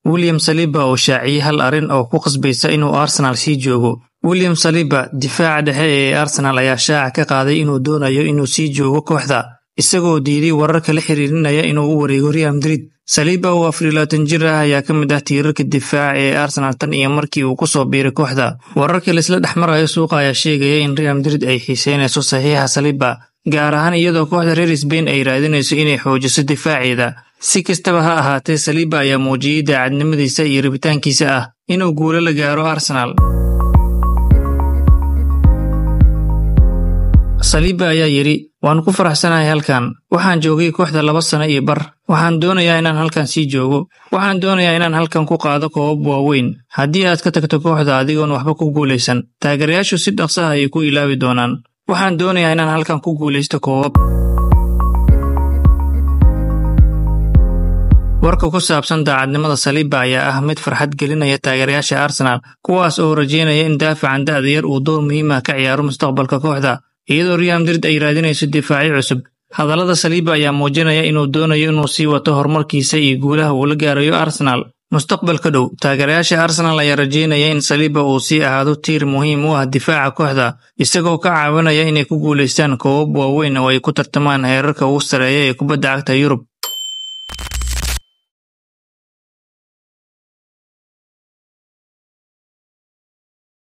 William Saliba oo shaaciyay hal arin oo ku qasbaysa inuu Arsenal sii joogo. William Saliba difaaca dhexe ee Arsenal ayaa shaaca ka qaaday inuu doonayo inuu sii joogo kooxda isagoo diiday wararka la xiriirinaya inuu u wareego Real Madrid. Saliba oo 24 jir ah ayaa ka mid ah tiirarka difaaca ee Arsenal tan iyo markii uu ku soo biiray kooxda. Wararka la isla dhaxmarayo suuqa ayaa sheegaya in Real Madrid ay xiiseynayso saxiixa Saliba, gaar ahaan iyadoo kooxda reer Spain ay raadinayso inay xoojiso difaaceeda. Si kastaba ha ahaatee, Saliba ayaa muujiyay daacadnimadiisa iyo rabitaankiisa ah inuu guulo la gaaro Arsenal. Saliba ayaa yiri, "Waan ku faraxsanahay halkan. Waxaan joogay kooxda 2 sano iyo bar. Waxaan doonayaa inaan halkan sii joogo. Waxaan doonayaa inaan halkan ku qaado koobab waaweyn. Haddii aad ka tagto kooxda adigoon waxba ku guuleysan, taageerayaashu si dhaqso ah ayay ku ilaawi doonaan. Waxaan doonayaa inaan halkan ku guuleysto koobab." Warka ku saabsan daacadnimada Saliba ayaa ah mid farxad gelinaya taageerayaasha Arsenal, kuwaas oo rajeynaya in daafacan da'da yar uu door muhiim ah ka ciyaaro mustaqbalka kooxda, iyadoo Real Madrid ay raadinayso difaaci cusub. Hadallada Saliba ayaa muujinaya inuu doonayo inuu sii wato horumarkiisa iyo guulaha uu la gaarayo Arsenal mustaqbalka dhow. Taageerayaasha Arsenal ayaa rajeynaya in Saliba uu sii ahaado tiir muhiim u ah difaaca kooxda, isagoo ka caawinaya inay ku guuleystaan koobab waaweyn oo ay ku tartamaan heerarka ugu sareeya ee kubadda cagta Yurub.